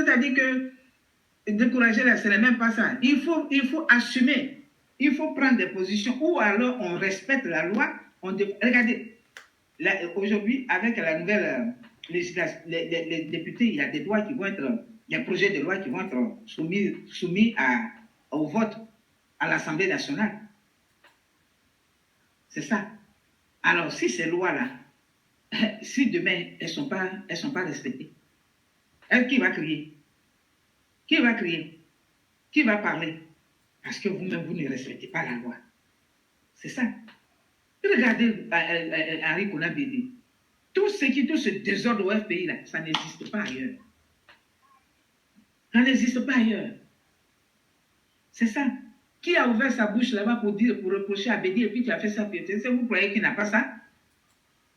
C'est-à-dire que décourager là, ce n'est même pas ça. Il faut assumer. Il faut prendre des positions. Ou alors on respecte la loi. Regardez, aujourd'hui, avec la nouvelle législation, les députés, il y a des lois qui vont être, des projets de loi qui vont être soumis au vote à l'Assemblée nationale. C'est ça. Alors, si ces lois-là, si demain, elles ne sont pas respectées, qui va crier? Qui va crier? Qui va parler? Parce que vous-même, vous ne respectez pas la loi. C'est ça. Regardez Henri Konan Bédé. Tout ce désordre au FPI, là, ça n'existe pas ailleurs. Ça n'existe pas ailleurs. C'est ça. Qui a ouvert sa bouche là-bas pour reprocher à Bédé et puis tu as fait ça? Vous croyez qu'il n'a pas ça?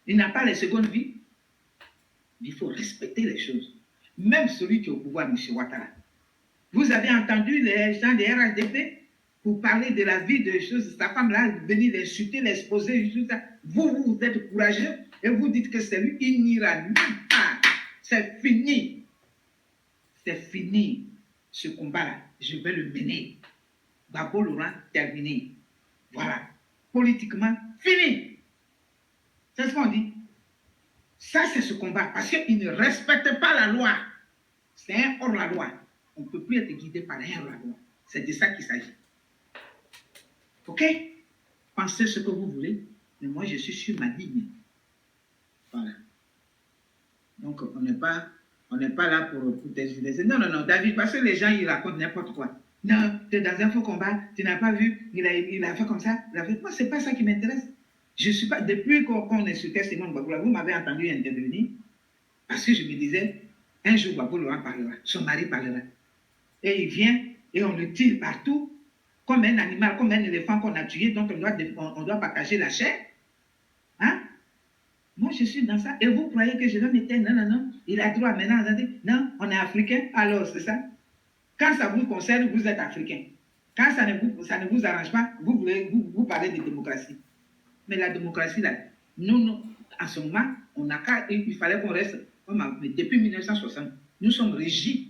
Il n'a pas les secondes vies? Mais il faut respecter les choses. Même celui qui est au pouvoir, M. Ouattara. Vous avez entendu les gens des RHDP pour parler de la vie de choses, sa femme-là, venir l'insulter, l'exposer, tout ça. Vous êtes courageux et vous dites que c'est lui, il n'ira nulle part. C'est fini. C'est fini. Ce combat-là, je vais le mener. Gbagbo Laurent, terminé. Voilà. Politiquement, fini. C'est ce qu'on dit. Ça, c'est ce combat. Parce qu'il ne respecte pas la loi. C'est un hors-la-loi. On ne peut plus être guidé par un hors-la-loi. C'est de ça qu'il s'agit. OK? Pensez ce que vous voulez, mais moi, je suis sur ma ligne. Voilà. Donc, on n'est pas là pour t'expliquer. Non, David, parce que les gens, ils racontent n'importe quoi. Non, tu es dans un faux combat, tu n'as pas vu, il a fait comme ça. Moi, ce n'est pas ça qui m'intéresse. Je suis pas, depuis qu'on insultait Simone Gbagbo, vous m'avez entendu intervenir, parce que je me disais, un jour, Gbagbo Laurent parlera, son mari parlera. Et il vient, et on le tire partout, comme un animal, comme un éléphant qu'on a tué, donc on doit partager la chair. Hein? Moi, je suis dans ça. Et vous croyez que je dois mettre, non, il a droit maintenant, non, on est africain, alors c'est ça. Quand ça vous concerne, vous êtes africain. Quand ça ne vous arrange pas, vous parlez de démocratie. Mais la démocratie, là, nous, en ce moment, il fallait qu'on reste, depuis 1960, nous sommes régis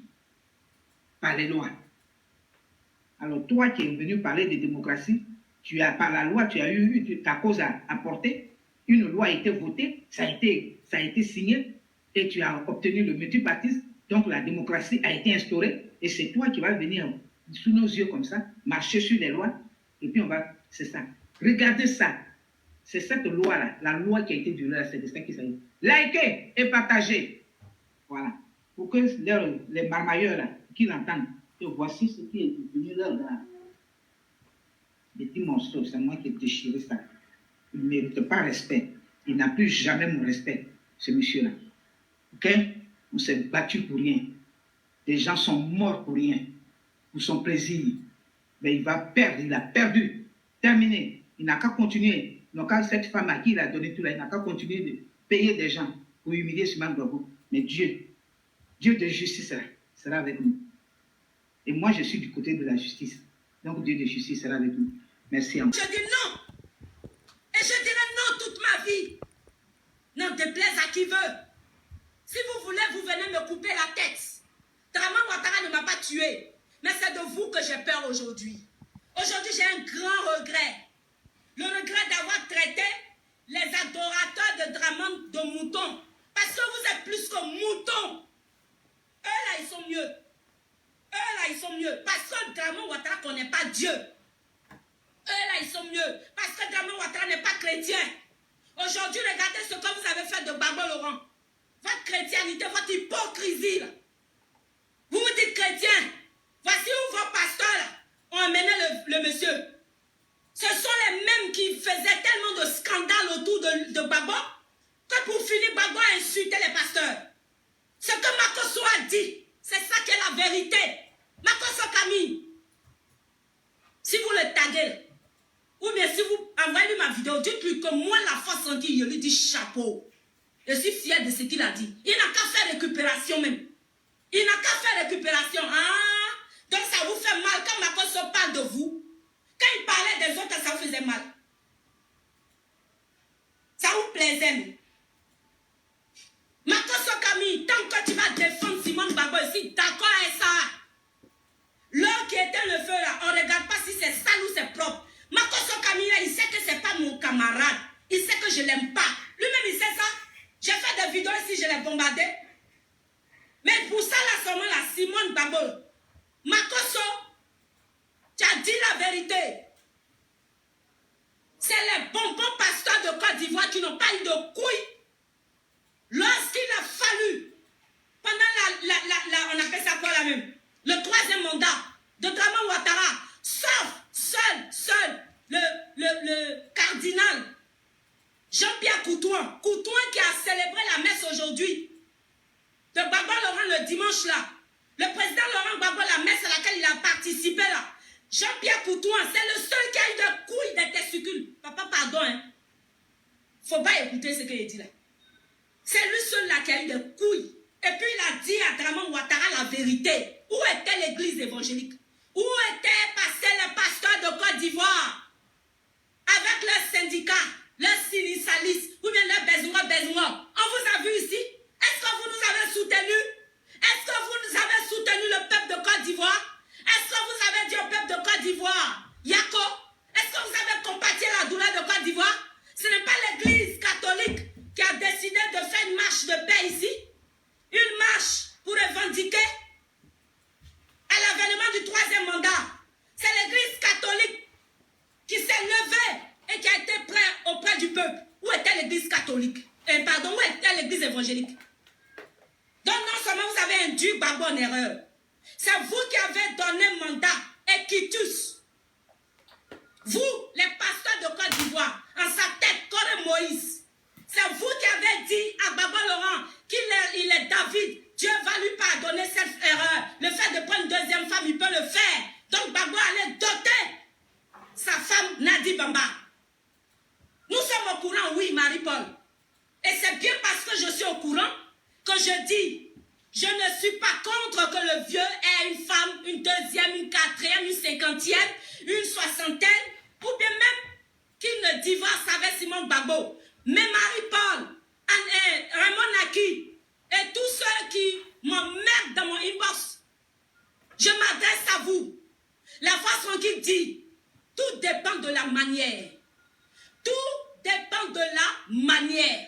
par les lois. Alors, toi qui es venu parler de démocratie, par la loi, tu as eu ta cause à porter, une loi a été votée, ça a été signé, et tu as obtenu le multipartisme, donc la démocratie a été instaurée, et c'est toi qui vas venir sous nos yeux comme ça, marcher sur les lois, et puis c'est ça. Regardez ça. C'est cette loi-là, la loi qui a été violée, c'est de ça qu'il s'agit. Likez et partagez. Voilà. Pour que les marmailleurs, là, qui l'entendent, que voici ce qui est devenu leur grand. Les petits monstres, c'est moi qui ai déchiré ça. Il ne mérite pas respect. Il n'a plus jamais mon respect, ce monsieur-là. OK? On s'est battu pour rien. Les gens sont morts pour rien. Pour son plaisir. Mais il va perdre, il a perdu. Terminé. Il n'a qu'à continuer. Donc, cette femme à qui il a donné tout là, il n'a qu'à continuer de payer des gens pour humilier Simone Gbagbo. Mais Dieu de justice sera avec nous. Et moi, je suis du côté de la justice. Donc, Dieu de justice sera avec nous. Merci à vous. Je dis non. Et je dirai non toute ma vie. N'en déplaise à qui veut. Si vous voulez, vous venez me couper la tête. Draman Ouattara ne m'a pas tué. Mais c'est de vous que j'ai peur aujourd'hui. Aujourd'hui, j'ai un grand regret. Le regret d'avoir traité les adorateurs de Draman de moutons. Parce que vous êtes plus que moutons. Eux là, ils sont mieux. Eux là, ils sont mieux. Parce que Draman Ouattara ne connaît pas Dieu. Eux là, ils sont mieux. Parce que Draman Ouattara n'est pas chrétien. Aujourd'hui, regardez ce que vous avez fait de Gbagbo Laurent. Votre chrétienté, votre hypocrisie là. Vous vous dites chrétien. Voici où vos pasteurs là ont amené le monsieur. Ce sont les mêmes qui faisaient tellement de scandales autour de Gbagbo que pour finir, Gbagbo a insulté les pasteurs. Ce que Makosso a dit, c'est ça qui est la vérité. Makosso Camille, si vous le taguez, ou bien si vous envoyez ma vidéo, dites-lui que moi, la force en qui je lui dis chapeau. Je suis fier de ce qu'il a dit. Il n'a qu'à faire récupération même. Il n'a qu'à faire récupération. Ah, donc ça vous fait mal quand Makosso parle de vous. Quand il parlait des autres, ça vous faisait mal. Ça vous plaisait, non? Makosso Camille, tant que tu vas défendre Simone Gbagbo ici, d'accord c'est les bonbons pasteurs de Côte d'Ivoire qui n'ont pas eu de couilles. Lorsqu'il a fallu, pendant on appelle ça quoi là même, le 3e mandat de Dramane Ouattara, sauf seul, le cardinal Jean-Pierre Coutouin qui a célébré la messe aujourd'hui, de Gbagbo Laurent le dimanche là, le président Laurent Gbagbo, la messe à laquelle il a participé là, Jean-Pierre Coutouin, c'est le seul qui a eu de couilles de testicules. Papa, pardon, hein. Faut pas écouter ce qu'il dit là. C'est lui seul là qui a eu des couilles. Et puis il a dit à Dramane Ouattara la vérité. Où était l'église évangélique? Où était passé le pasteur de Côte d'Ivoire? Avec leurs syndicats, leurs syndicalistes, ou bien leurs besoins. On vous a vu ici? Est-ce que vous nous avez soutenus? Est-ce que vous nous avez soutenu le peuple de Côte d'Ivoire? Est-ce que vous avez dit au peuple de Côte d'Ivoire, Yako? Est-ce que vous avez compati la douleur de Côte d'Ivoire? Ce n'est pas l'église catholique qui a décidé de faire une marche de paix ici. Une marche pour revendiquer à l'avènement du 3e mandat. C'est l'église catholique qui s'est levée et qui a été prête auprès du peuple. Où était l'église catholique? Où était l'église évangélique? Donc non seulement vous avez induit Gbagbo en erreur, c'est vous qui avez donné mandat et quitus. Vous, les pasteurs de Côte d'Ivoire, en sa tête, comme Moïse, c'est vous qui avez dit à Gbagbo Laurent qu'il est David. Dieu va lui pardonner cette erreur. Le fait de prendre une 2e femme, il peut le faire. Donc Gbagbo allait doter sa femme Nadi Bamba. Nous sommes au courant, oui, Marie-Paul. Et c'est bien parce que je suis au courant que je dis, je ne suis pas contre que le vieux ait une femme, une 2e, une 4e, une 50e, une 60aine, ou bien même qu'il ne divorce avec Simon Gbagbo. Mais Marie-Paul, Raymond Naki, et tous ceux qui m'emmerdent dans mon inbox, je m'adresse à vous. La façon qu'il dit, tout dépend de la manière. Tout dépend de la manière.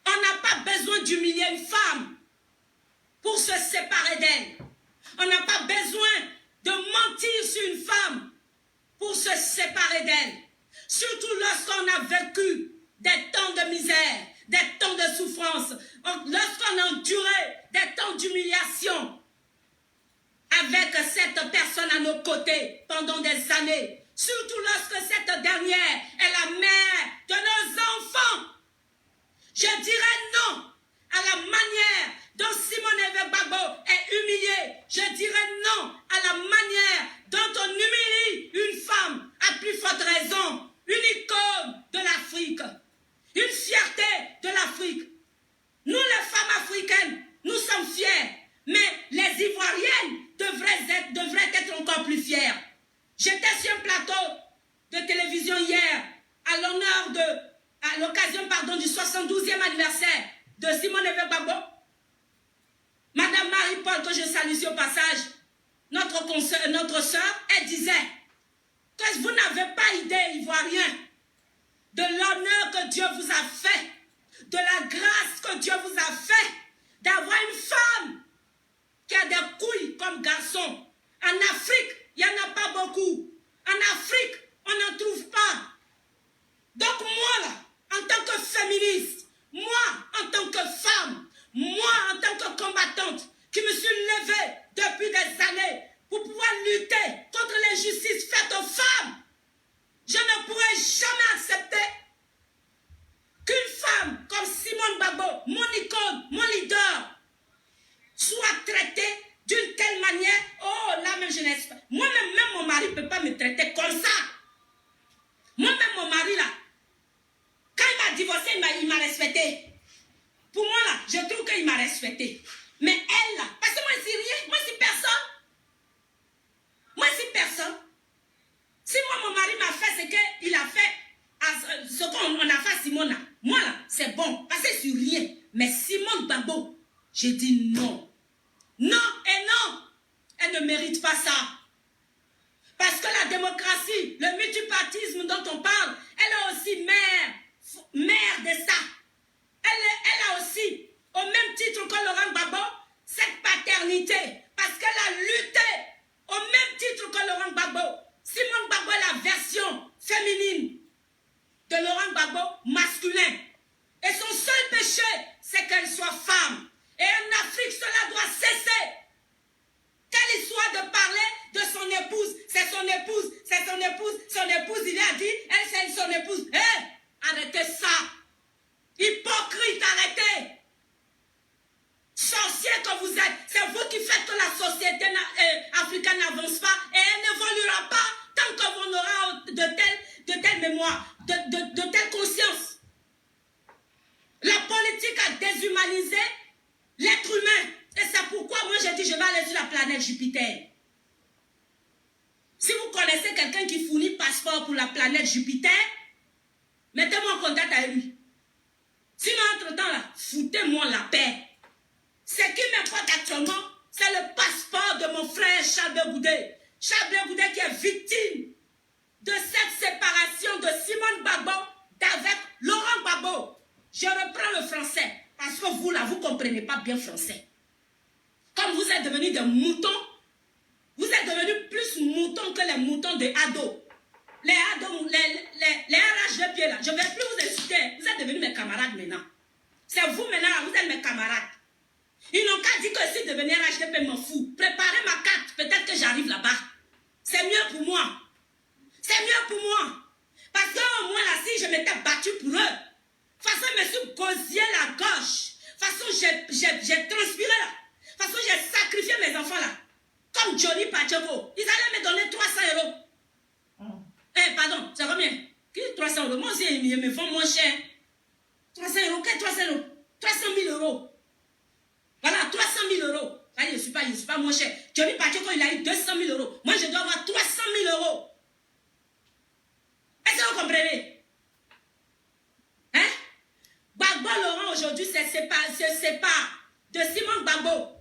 On n'a pas besoin d'humilier une femme pour se séparer d'elle. On n'a pas besoin de mentir sur une femme pour se séparer d'elle. Surtout lorsqu'on a vécu des temps de misère, des temps de souffrance, lorsqu'on a enduré des temps d'humiliation avec cette personne à nos côtés pendant des années. Surtout lorsque cette dernière est la mère de nos enfants. Je dirais non à la manière dont Simone Gbagbo est humiliée. Je dirais non à la manière dont on humilie une femme, à plus forte raison, une icône de l'Afrique, une fierté de l'Afrique. Nous, les femmes africaines, nous sommes fiers, mais les Ivoiriennes devraient être encore plus fières. J'étais sur un plateau de télévision hier à l'occasion du 72e anniversaire de Simone Gbagbo. Madame Marie-Paul, que je salue au passage, notre sœur, elle disait que vous n'avez pas idée, Ivoiriens, de l'honneur que Dieu vous a fait, de la grâce que Dieu vous a fait, d'avoir une femme qui a des couilles comme garçon. En Afrique, il n'y en a pas beaucoup. En Afrique, on n'en trouve pas. Donc moi, là, en tant que féministe, moi, en tant que femme, moi, en tant que combattante, qui me suis levée depuis des années pour pouvoir lutter contre l'injustice faite aux femmes, je ne pourrai jamais accepter qu'une femme comme Simone Gbagbo, mon icône, mon leader, soit traitée d'une telle manière. Oh, là même je n'espère. Moi-même, même mon mari ne peut pas me traiter comme ça. Moi-même, mon mari, là, quand il m'a divorcé, il m'a respecté. Pour moi, là, je trouve qu'il m'a respecté. Mais elle, là, parce que moi, je suis rien. Moi, je suis personne. Moi, je suis personne. Si moi, mon mari m'a fait ce qu'il a fait, ce qu'on a fait à Simone, là, moi, là, c'est bon. Parce que je suis rien. Mais Simone Gbagbo, j'ai dit non. Non et non. Elle ne mérite pas ça. Parce que la démocratie, le multipartisme dont on parle, elle est aussi mère de ça. Elle a aussi, au même titre que Laurent Gbagbo, cette paternité. Parce qu'elle a lutté au même titre que Laurent Gbagbo. Simone Gbagbo est la version féminine dit, elle c'est son épouse. Hé, arrêtez ça. Hypocrite, arrêtez. Sorcier que vous êtes, c'est vous qui faites que la société africaine n'avance pas et elle n'évoluera pas tant qu'on aura de telles mémoires, de telle conscience. La politique a déshumanisé l'être humain. Et c'est pourquoi moi j'ai dit je vais aller sur la planète Jupiter. Si vous connaissez quelqu'un qui fournit passeport pour la planète Jupiter, mettez-moi en contact avec lui. Sinon, entre-temps, là, foutez-moi la paix. Ce qui m'importe actuellement, c'est le passeport de mon frère Charles Blé Goudé. Charles Blé Goudé qui est victime de cette séparation de Simone Gbagbo avec Laurent Gbagbo. Je reprends le français, parce que vous, là, vous ne comprenez pas bien français. Comme vous êtes devenus des moutons, vous êtes devenus plus moutons que les moutons de ados. Les ados, les arraches de pied là, je ne vais plus vous insulter. Vous êtes devenus mes camarades maintenant. C'est vous maintenant, là, vous êtes mes camarades. Ils n'ont qu'à dire que si devenir HDP m'en fout. Préparez ma carte, peut-être que j'arrive là-bas. C'est mieux pour moi. C'est mieux pour moi. Parce qu'au moins là, si je m'étais battu pour eux, de toute façon, je me suis gosillé la gauche. De toute façon, j'ai transpiré là. De toute façon, j'ai sacrifié mes enfants là. Comme Johnny Pacheco. Ils allaient me donner 300 €. Eh, pardon, c'est combien? Qui 300 €? Moi aussi, ils me font moins cher. 300 €, qu'est-ce que 300 €? 300 000 €. Voilà, 300 000 €. Là, je ne suis pas moins cher. Johnny Pacheco, il a eu 200 000 €. Moi, je dois avoir 300 000 €. Est-ce que vous comprenez? Hein? Gbagbo Laurent, aujourd'hui, se sépare de Simone Gbagbo.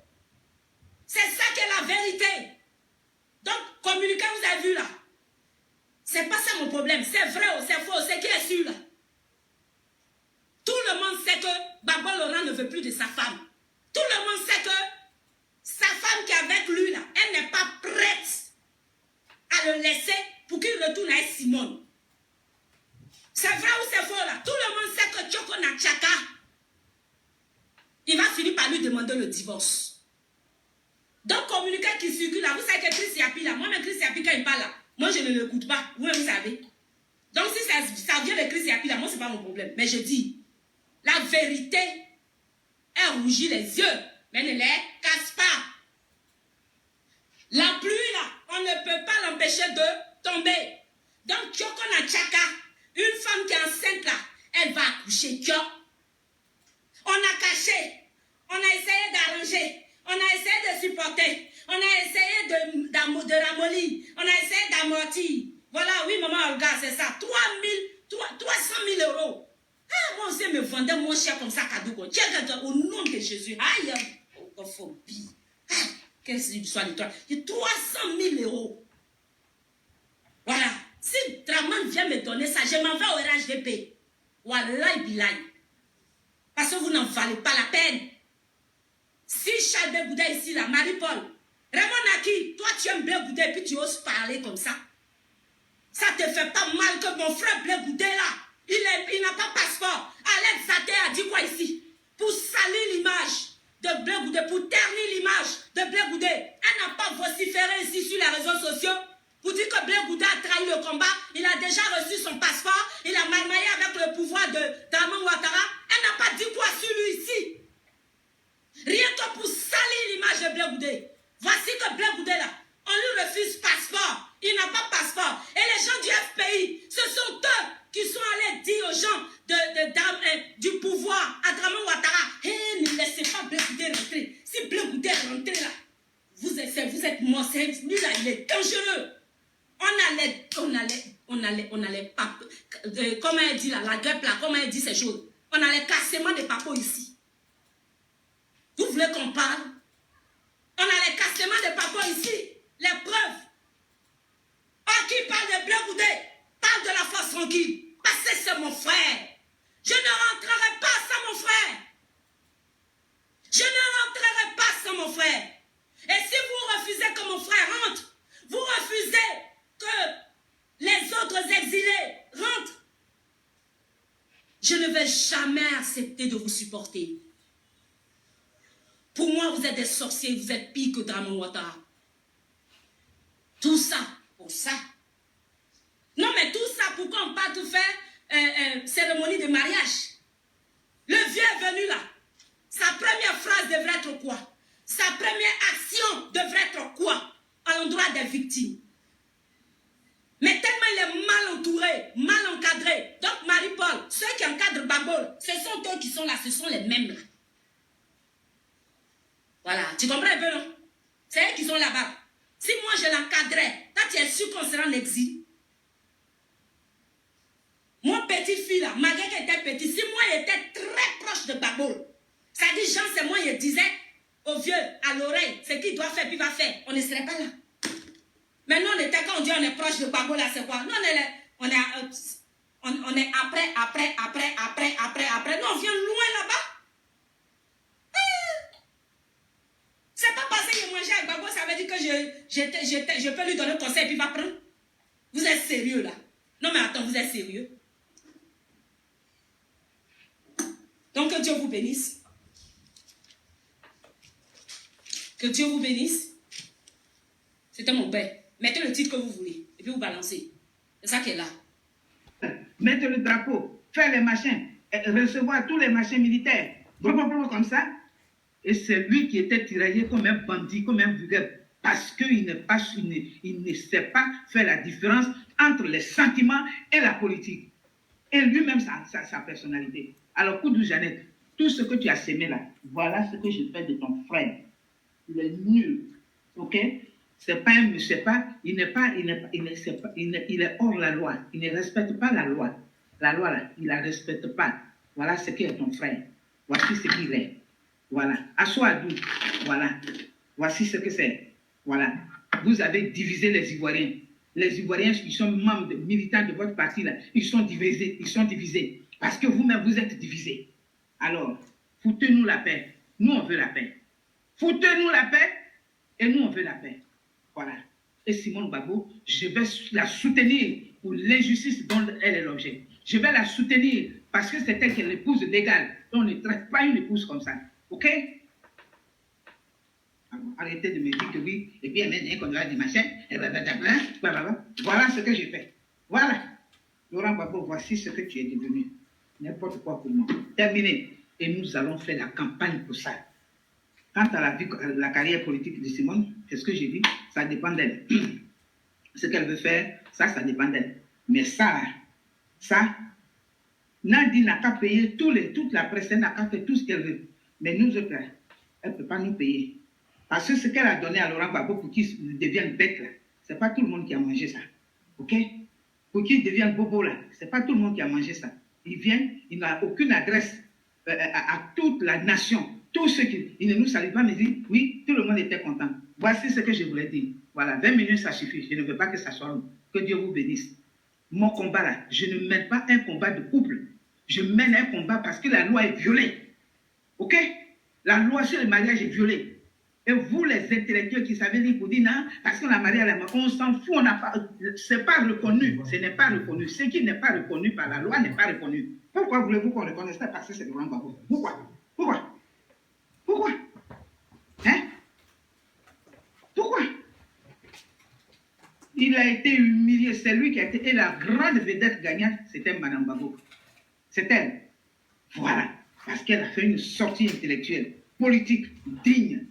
C'est ça qui est la vérité. Donc, communiquez, vous avez vu là. C'est pas ça mon problème. C'est vrai ou c'est faux, c'est qui est sûr là. Tout le monde sait que Gbagbo Laurent ne veut plus de sa femme. Tout le monde sait que sa femme qui est avec lui là, elle n'est pas prête à le laisser pour qu'il retourne avec Simone. C'est vrai ou c'est faux là? Tout le monde sait que Tchoko Nachaka, il va finir par lui demander le divorce. Donc, communiqué qui circule là, vous savez que Chris Yapi là, moi-même Chris Yapi quand il parle là, moi je ne l'écoute pas, vous savez. Donc, si ça vient de Chris Yapi là, moi c'est pas mon problème. Mais je dis, la vérité, elle rougit les yeux, mais ne les casse pas. La pluie là, on ne peut pas l'empêcher de tomber. Donc, Tchoko Nachaka, une femme qui est enceinte là, elle va accoucher. On a caché, on a essayé d'arranger, on a essayé de supporter, on a essayé de ramollir, on a essayé d'amortir. Voilà, oui, maman, regarde, c'est ça. 300 000 €. Ah, moi aussi, me vendait moins cher comme ça, cadeau. Au nom de Jésus. Aïe, phobie. Ah, qu'est-ce que soit de toi? 300 000 €. Voilà. Si Draman vient me donner ça, je m'en vais au RHDP. Wallahi bilahi. Parce que vous n'en valez pas la peine. Si Charles Blé Goudé ici, là, Marie-Paul, Raymond Naki, toi tu aimes Blé Goudé et puis tu oses parler comme ça. Ça te fait pas mal que mon frère Blé Goudé là, il n'a pas passeport. Alex Zate a dit quoi ici? Pour salir l'image de Blé Goudé, pour ternir l'image de Blé Goudé. Elle n'a pas vociféré ici sur les réseaux sociaux pour dire que Blé Goudé a trahi le combat. Il a déjà reçu son passeport. Il a marmaillé avec le pouvoir de Draman Ouattara. Elle n'a pas dit quoi sur lui ici. Rien que pour salir l'image de Blé Goudé. Voici que Blé Goudé là, on lui refuse passeport. Il n'a pas passeport. Et les gens du FPI, ce sont eux qui sont allés dire aux gens du pouvoir à Draman Ouattara, hey, ne laissez pas Blé Goudé rentrer. Si Blé Goudé est rentré là, vous êtes mort. Lui là, il est dangereux. On allait pas. Comment elle dit là, la guêpe là, comment elle dit ces choses. On a les cassements des papos ici. Vous voulez qu'on parle? On a les cassements des papos ici. Les preuves. Oh, qui parle de Blé Goudé? Parle de la force tranquille. Parce que c'est mon frère. Je ne rentrerai pas sans mon frère. Je ne rentrerai pas sans mon frère. Et si vous refusez que mon frère rentre, vous refusez que les autres exilés rentrent, je ne vais jamais accepter de vous supporter. Pour moi, vous êtes des sorciers, vous êtes pire que Draman Ouattara. Tout ça, pour ça. Non, mais tout ça, pourquoi cérémonie de mariage. Le vieux est venu là. Sa première phrase devrait être quoi? Sa première action devrait être quoi à l'endroit des victimes? Mais tellement il est mal entouré, mal encadré. Donc Marie-Paul, ceux qui encadrent Babol, ce sont eux qui sont là, ce sont les mêmes là. Voilà, tu comprends un peu, non? C'est eux qui sont là-bas. Si moi je l'encadrais, toi tu es sûr qu'on sera en exil. Mon petit fille là, malgré qu'elle était petite, si moi j'étais très proche de Babol, ça dit Jean, c'est moi, je disais au vieux, à l'oreille, ce qu'il doit faire, puis il va faire. On ne serait pas là. Mais nous, on était, quand on dit on est proche de Babol, là, c'est quoi? Nous, on est après. Nous, on vient loin là-bas. C'est pas parce que je mangeais avec Babol, ça veut dire que je peux lui donner un conseil, puis il va prendre. Vous êtes sérieux, là? Non, mais attends, vous êtes sérieux? Donc, que Dieu vous bénisse. Que Dieu vous bénisse. C'était mon père. Mettez le titre que vous voulez. Et puis vous balancez. C'est ça qui est là. Mettre le drapeau, faire les machins, recevoir tous les machins militaires. Comme ça. Et c'est lui qui était tiraillé comme un bandit, comme un vulgaire. Parce qu'il ne sait pas faire la différence entre les sentiments et la politique. Et lui-même, sa personnalité. Alors, Koudou Jeannette, tout ce que tu as sémé là, voilà ce que je fais de ton frère. Il est nul. Ok? C'est pas un, c'est pas, il est hors la loi. Il ne respecte pas la loi. La loi là, il la respecte pas. Voilà ce qu'est ton frère. Voici ce qu'il est. Voilà. Assoadou. Voilà. Voici ce que c'est. Voilà. Vous avez divisé les Ivoiriens. Les Ivoiriens qui sont membres, militants de votre parti là, ils sont divisés. Ils sont divisés. Parce que vous-même, vous êtes divisés. Alors, foutez-nous la paix. Nous, on veut la paix. Foutez-nous la paix et nous, on veut la paix. Voilà. Et Simone Gbagbo, je vais la soutenir pour l'injustice dont elle est l'objet. Je vais la soutenir parce que c'est elle qui est l'épouse légale. On ne traite pas une épouse comme ça. OK? Alors, arrêtez de me dire que oui, et puis elle m'a dit qu'on a des machins, et voilà ce que j'ai fait. Voilà. Laurent Gbagbo, voici ce que tu es devenu. N'importe quoi pour moi. Terminé. Et nous allons faire la campagne pour ça. Quant à la carrière politique de Simone, c'est ce que j'ai dit, ça dépend d'elle. Ce qu'elle veut faire, ça dépend d'elle. Mais ça, Nadine n'a qu'à payer toute la presse, elle n'a qu'à faire tout ce qu'elle veut. Mais nous autres, elle ne peut pas nous payer. Parce que ce qu'elle a donné à Laurent Gbagbo pour qu'il devienne bête, là, ce n'est pas tout le monde qui a mangé ça. OK? Pour qu'il devienne bobo, là, ce n'est pas tout le monde qui a mangé ça. Il vient, il n'a aucune adresse à toute la nation. Tous ceux qui ne nous saluent pas me disent, oui, tout le monde était content. Voici ce que je voulais dire. Voilà, 20 minutes, ça suffit. Je ne veux pas que ça soit long. Que Dieu vous bénisse. Mon combat là, je ne mène pas un combat de couple. Je mène un combat parce que la loi est violée. OK? La loi sur le mariage est violée. Et vous, les intellectuels qui savez dire pour dire non, parce qu'on a marié à la mort, on s'en fout, ce n'est pas reconnu. Ce n'est pas reconnu. Ce qui n'est pas reconnu par la loi n'est pas reconnu. Pourquoi voulez-vous qu'on reconnaisse ça? Parce que c'est Laurent Gbagbo. Pourquoi? Hein? Pourquoi? Il a été humilié. C'est lui qui a été. Et la grande vedette gagnante, c'était Mme Gbagbo. C'est elle. Voilà. Parce qu'elle a fait une sortie intellectuelle, politique, digne.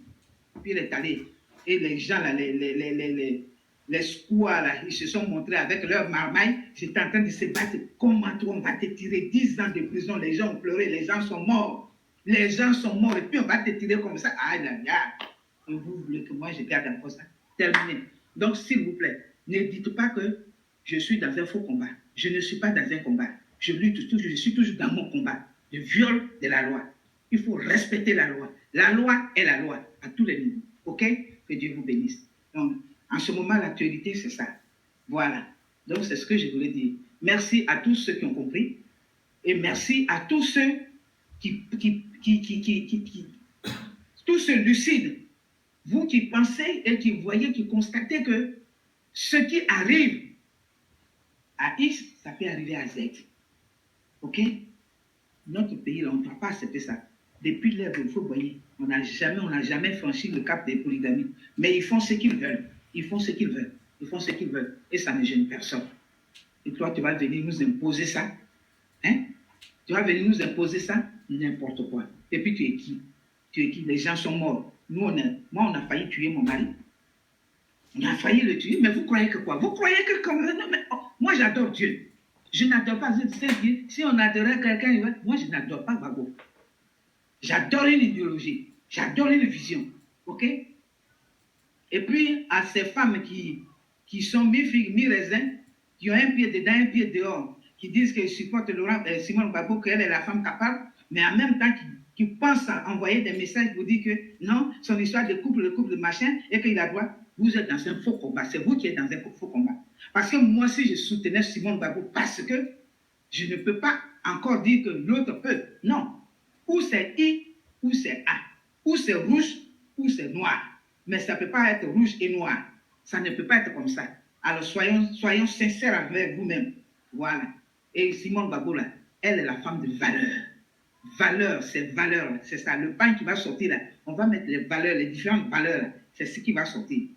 Puis elle est allée. Et les gens, là, les squaws, là, ils se sont montrés avec leur marmaille. J'étais en train de se battre. Comment on va te tirer 10 ans de prison? Les gens ont pleuré, les gens sont morts. Les gens sont morts et puis on va te tirer comme ça. Aïe, aïe, aïe. Et vous voulez que moi je garde un poste? Terminé. Donc, s'il vous plaît, ne dites pas que je suis dans un faux combat. Je ne suis pas dans un combat. Je lutte toujours, je suis toujours dans mon combat. Je viole de la loi. Il faut respecter la loi. La loi est la loi à tous les niveaux. OK? Que Dieu vous bénisse. Donc, en ce moment, l'actualité, c'est ça. Voilà. Donc, c'est ce que je voulais dire. Merci à tous ceux qui ont compris. Et merci à tous ceux tous ceux lucides, vous qui pensez et qui voyez, qui constatez que ce qui arrive à X, ça peut arriver à Z. OK? Notre pays, là, on ne peut pas accepter ça. Depuis l'ère de vous voyez, on n'a jamais franchi le cap des polygamies. Mais ils font ce qu'ils veulent. Ils font ce qu'ils veulent. Ils font ce qu'ils veulent. Et ça ne gêne personne. Et toi, tu vas venir nous imposer ça. Hein? Tu vas venir nous imposer ça? N'importe quoi. Et puis tu es qui? Tu es qui? Les gens sont morts. Moi, on a failli tuer mon mari. On a failli le tuer. Mais vous croyez que quoi? Vous croyez que comme... Non, mais, oh, moi, j'adore Dieu. Je n'adore pas Dieu. Si on adorait quelqu'un, moi, je n'adore pas Gbagbo. J'adore une idéologie. J'adore une vision. OK? Et puis, à ces femmes qui sont mi-figues, mi-raisins, qui ont un pied dedans, un pied dehors, qui disent qu'elles supportent Simone Gbagbo, qu'elle est la femme capable, mais en même temps qui pensent à envoyer des messages pour dire que non, son histoire de couple, le couple de machin, et qu'il a droit, vous êtes dans un faux combat. C'est vous qui êtes dans un faux combat. Parce que moi, si je soutenais Simone Gbagbo, parce que je ne peux pas encore dire que l'autre peut. Non. Ou c'est I, ou c'est A. Ou c'est rouge, ou c'est noir. Mais ça ne peut pas être rouge et noir. Ça ne peut pas être comme ça. Alors soyons sincères avec vous-même. Voilà. Et Simone Gbagbo, là, elle est la femme de valeur. Valeur, c'est valeur. C'est ça. Le pain qui va sortir là, on va mettre les valeurs, les différentes valeurs. C'est ce qui va sortir.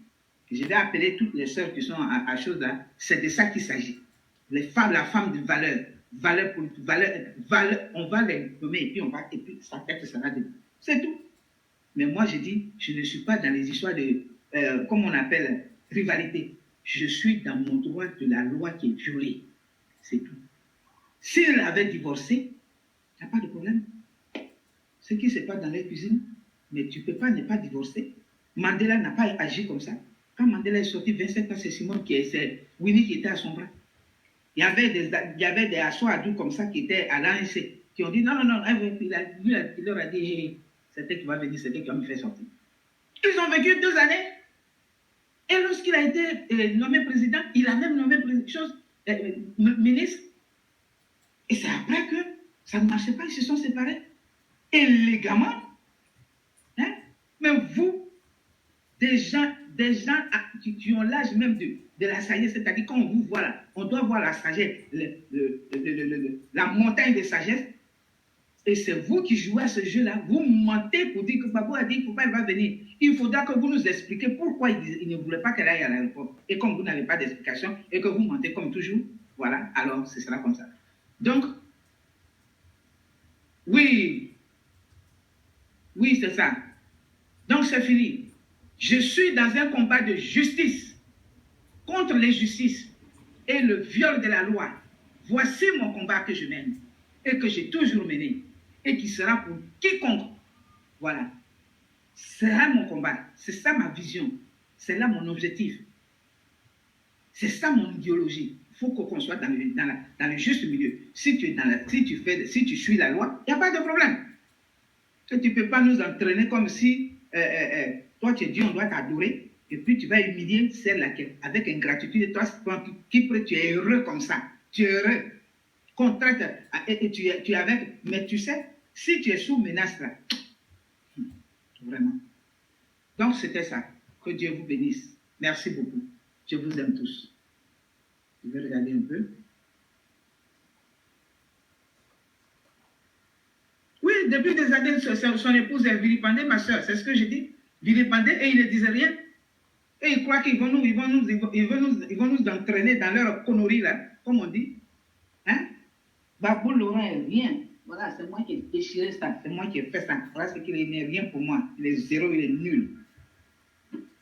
Je vais appeler toutes les sœurs qui sont à chose là. C'est de ça qu'il s'agit. Les femmes, la femme de valeur. Valeur politique, valeur, on va les nommer et puis sa tête sera de. C'est tout. Mais moi, je dis, je ne suis pas dans les histoires de, comme on appelle, rivalité. Je suis dans mon droit de la loi qui est violée. C'est tout. S'il avait divorcé, il n'y a pas de problème. Ce qui se passe dans les cuisines, mais tu ne peux pas ne pas divorcer. Mandela n'a pas agi comme ça. Quand Mandela est sorti, 27 ans, c'est Simone c'est Winnie qui était à son bras. Il y avait des assoadous comme ça qui étaient à l'ANC, qui ont dit non, il leur a dit c'est elle qui va venir, c'est elle qui va me faire sortir. Ils ont vécu 2 années. Et lorsqu'il a été nommé président, il a même nommé ministre. Et c'est après que ça ne marchait pas, ils se sont séparés. Élégamment. Hein? Mais vous, des gens qui ont l'âge même de la sagesse, c'est-à-dire quand on vous voit là, on doit voir la sagesse, la montagne de sagesse, et c'est vous qui jouez à ce jeu-là, vous mentez pour dire que Gbagbo a dit pourquoi elle va venir. Il faudra que vous nous expliquiez pourquoi il ne voulait pas qu'elle aille à l'aéroport. Et comme vous n'avez pas d'explication, et que vous mentez comme toujours, voilà, alors ce sera comme ça. Donc, oui, c'est ça. Donc c'est fini. Je suis dans un combat de justice contre l'injustice et le viol de la loi. Voici mon combat que je mène et que j'ai toujours mené et qui sera pour quiconque. Voilà. C'est là mon combat. C'est ça ma vision. C'est là mon objectif. C'est ça mon idéologie. Il faut qu'on soit dans le juste milieu. Si tu suis la loi, il n'y a pas de problème. Et tu ne peux pas nous entraîner comme si toi tu es Dieu, on doit t'adorer, et puis tu vas humilier celle-là avec ingratitude. Toi, tu es heureux comme ça. Tu es heureux. Contrainte, et tu es avec. Mais tu sais, si tu es sous menace là, vraiment. Donc c'était ça. Que Dieu vous bénisse. Merci beaucoup. Je vous aime tous. Je vais regarder un peu. Oui, depuis des années, son épouse est vilipendée, ma soeur. C'est ce que je dis. Vilipendée, et il ne disait rien. Et ils croient qu'ils vont nous entraîner dans leur connerie, là, comme on dit. Hein? Gbagbo Laurent est rien. Voilà, c'est moi qui ai déchiré ça. C'est moi qui ai fait ça. Voilà ce qu'il n'est rien pour moi. Il est zéro, il est nul.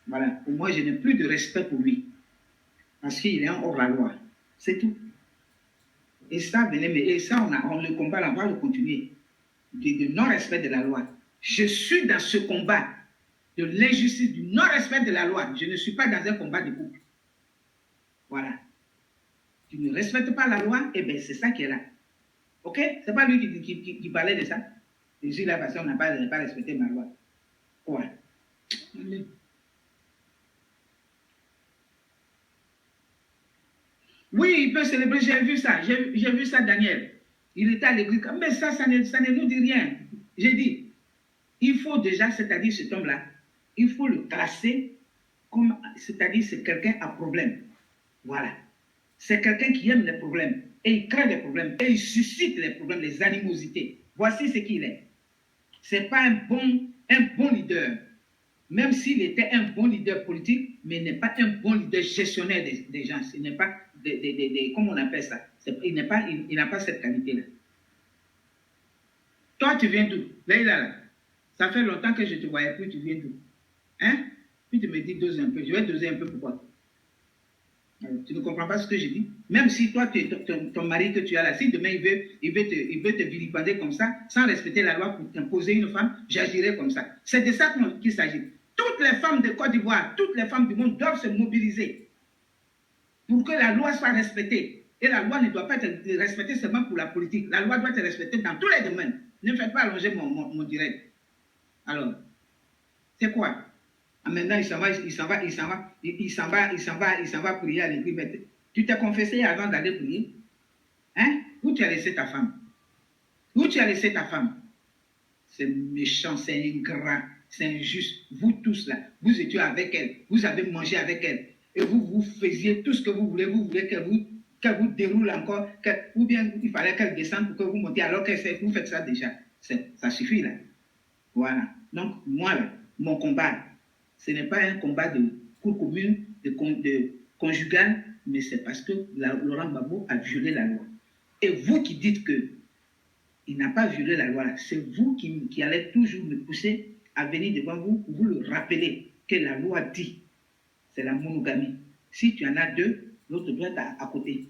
Voilà. Pour moi, je n'ai plus de respect pour lui. Parce qu'il est hors la loi. C'est tout. Et ça, on le combat, là, on va le continuer. De non-respect de la loi. Je suis dans ce combat de l'injustice, du non-respect de la loi. Je ne suis pas dans un combat de couple. Voilà. Tu ne respectes pas la loi, et bien c'est ça qui est là. Ok? C'est pas lui qui parlait de ça. Je suis là parce qu'on n'a pas respecté ma loi. Quoi? Oui, il peut célébrer, j'ai vu ça, Daniel. Il était à l'église, mais ça ne nous dit rien. J'ai dit, il faut déjà, c'est-à-dire cet homme-là, il faut le classer comme, c'est-à-dire c'est quelqu'un à problème. Voilà. C'est quelqu'un qui aime les problèmes, et il crée les problèmes, et il suscite les problèmes, les animosités. Voici ce qu'il est. Ce n'est pas un bon leader. Même s'il était un bon leader politique, mais il n'est pas un bon leader gestionnaire des gens. Ce n'est pas comment on appelle ça? Il n'a pas cette qualité-là. Toi, tu viens d'où? Là, ça fait longtemps que je ne te voyais plus, tu viens d'où? Hein? Puis tu me dis dose un peu. Je vais doser un peu pourquoi? Tu ne comprends pas ce que je dis? Même si toi, ton mari que tu as là, si demain il veut te vilipender comme ça, sans respecter la loi pour t'imposer une femme, j'agirai comme ça. C'est de ça qu'il s'agit. Toutes les femmes de Côte d'Ivoire, toutes les femmes du monde doivent se mobiliser pour que la loi soit respectée. Et la loi ne doit pas être respectée seulement pour la politique. La loi doit être respectée dans tous les domaines. Ne faites pas allonger mon direct. Alors, c'est quoi? Ah, maintenant, il s'en va prier à l'église. Tu t'es confessé avant d'aller prier? Hein? Où tu as laissé ta femme? Où tu as laissé ta femme? C'est méchant, c'est ingrat, c'est injuste. Vous tous là, vous étiez avec elle, vous avez mangé avec elle, et vous faisiez tout ce que vous voulez qu'elle vous déroule encore, ou bien il fallait qu'elle descende pour que vous montiez, alors que vous faites ça déjà. Ça suffit là. Voilà. Donc, moi là, mon combat, ce n'est pas un combat de cour commune, de conjugal, mais c'est parce que Laurent Gbagbo a violé la loi. Et vous qui dites qu'il n'a pas violé la loi, c'est vous qui allez toujours me pousser à venir devant vous pour vous le rappeler que la loi dit, c'est la monogamie. Si tu en as deux, l'autre doit être à côté.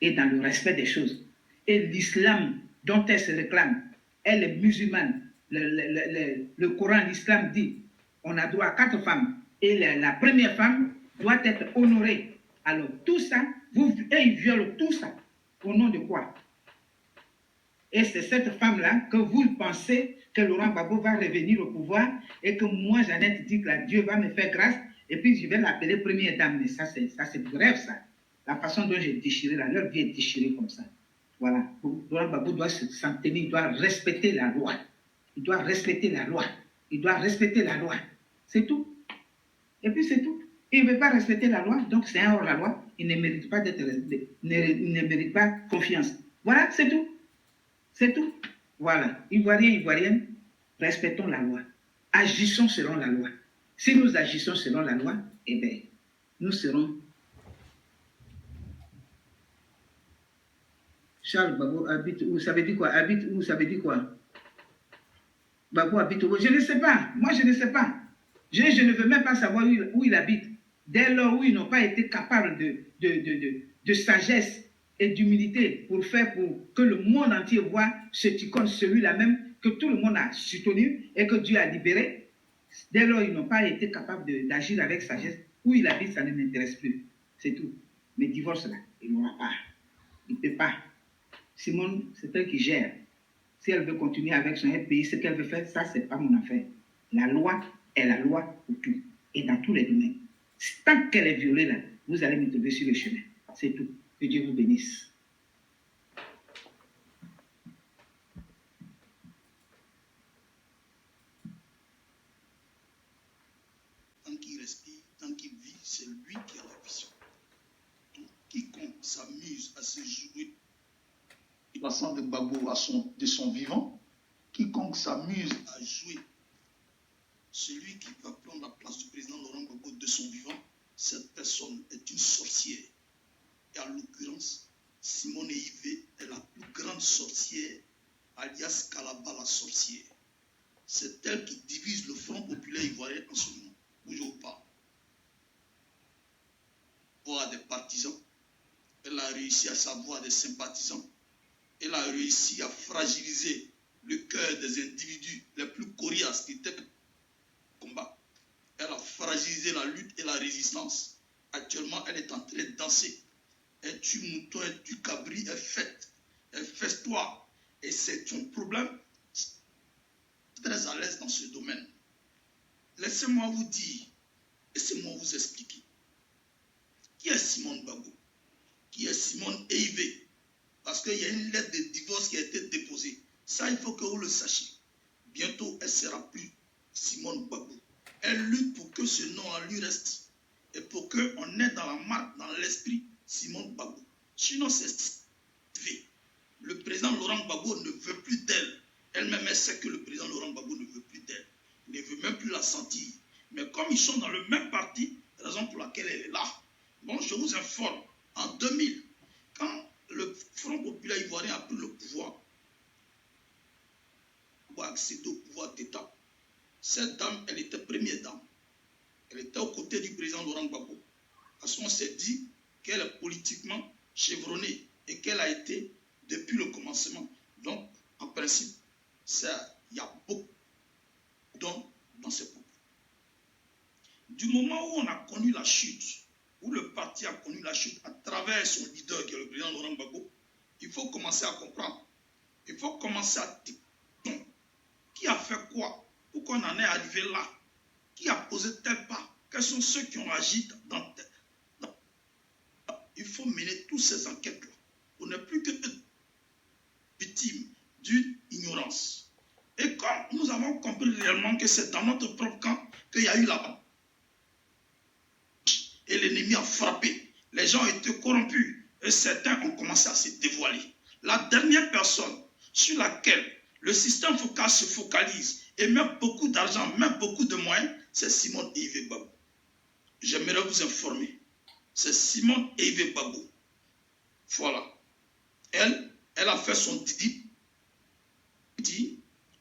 Et dans le respect des choses. Et l'islam dont elle se réclame, elle est musulmane. Le Coran, l'islam dit, on a droit à 4 femmes. Et la première femme doit être honorée. Alors tout ça, ils violent tout ça. Au nom de quoi? Et c'est cette femme-là que vous pensez que Laurent Gbagbo va revenir au pouvoir et que moi, Jeannette, dit que Dieu va me faire grâce et puis je vais l'appeler première dame. Mais ça, c'est du rêve, ça. La façon dont j'ai déchiré, leur vie est déchirée comme ça. Voilà. Laurent Gbagbo doit s'en tenir, il doit respecter la loi. Il doit respecter la loi. Il doit respecter la loi. C'est tout. Et puis c'est tout. Il ne veut pas respecter la loi, donc c'est un hors-la-loi. Il ne mérite pas d'être respecté. Il ne mérite pas confiance. Voilà, c'est tout. C'est tout. Voilà. Ivoiriens, Ivoiriennes, respectons la loi. Agissons selon la loi. Si nous agissons selon la loi, eh bien, nous serons... Charles Gbagbo habite où? Ça veut dire quoi? Habite où? Ça veut dire quoi? Gbagbo habite où? Je ne sais pas. Moi, je ne sais pas. Je ne veux même pas savoir où il habite. Dès lors où ils n'ont pas été capables de sagesse et d'humilité pour que le monde entier voit ce ticône, celui-là même, que tout le monde a soutenu et que Dieu a libéré. Dès lors, ils n'ont pas été capables d'agir avec sagesse. Où il habite, ça ne m'intéresse plus. C'est tout. Mais divorce là, il n'aura pas. Il ne peut pas. Simone, c'est elle qui gère. Si elle veut continuer avec son pays, ce qu'elle veut faire, ça, ce n'est pas mon affaire. La loi est la loi pour tout. Et dans tous les domaines. Tant qu'elle est violée là, vous allez me trouver sur le chemin. C'est tout. Que Dieu vous bénisse. Tant qu'il respire, tant qu'il vit, c'est lui qui a la vision. Donc, quiconque s'amuse à se jouer passant de Gbagbo de son vivant, quiconque s'amuse à jouer celui qui va prendre la place du président Laurent Gbagbo de son vivant, cette personne est une sorcière. Et en l'occurrence, Simone Yves est la plus grande sorcière, alias Kalaba la sorcière. C'est elle qui divise le Front populaire ivoirien en ce moment. Bougez ou pas. Voir des partisans. Elle a réussi à savoir des sympathisants. Elle a réussi à fragiliser le cœur des individus les plus coriaces qui étaient combat. Elle a fragilisé la lutte et la résistance. Actuellement, elle est en train de danser. Elle tue mouton, elle tue cabri, elle fête. Elle feste-toi. Et c'est ton problème. Très à l'aise dans ce domaine. Laissez-moi vous dire, laissez-moi vous expliquer. Qui est Simone Gbagbo? Qui est Simone Yves? Parce qu'il y a une lettre de divorce qui a été déposée. Ça, il faut que vous le sachiez. Bientôt, elle ne sera plus Simone Gbagbo. Elle lutte pour que ce nom en lui reste. Et pour qu'on ait dans la marque, dans l'esprit, Simone Gbagbo. Sinon, c'est fait. Le président Laurent Gbagbo ne veut plus d'elle. Elle-même, elle sait que le président Laurent Gbagbo ne veut plus d'elle. Il ne veut même plus la sentir. Mais comme ils sont dans le même parti, raison pour laquelle elle est là. Bon, je vous informe, en 2000, quand le Ivoirien a pris le pouvoir pour accéder au pouvoir d'État. Cette dame, elle était première dame. Elle était aux côtés du président Laurent Gbagbo. Parce qu'on s'est dit qu'elle est politiquement chevronnée et qu'elle a été depuis le commencement. Donc, en principe, il y a beaucoup d'hommes dans ces propos. Du moment où on a connu la chute, où le parti a connu la chute à travers son leader qui est le président Laurent Gbagbo, il faut commencer à comprendre. Il faut commencer à dire qui a fait quoi, pourquoi on en est arrivé là, qui a posé tel pas, quels sont ceux qui ont agi dans tel. Il faut mener toutes ces enquêtes-là. On n'est plus que victime d'une ignorance. Et quand nous avons compris réellement que c'est dans notre propre camp qu'il y a eu la et l'ennemi a frappé, les gens ont été corrompus et certains ont commencé à se dévoiler. La dernière personne sur laquelle le système focal se focalise et met beaucoup d'argent, met beaucoup de moyens, c'est Simone Yves Gbagbo. J'aimerais vous informer. C'est Simone Yves Gbagbo. Voilà. Elle a fait son Didi.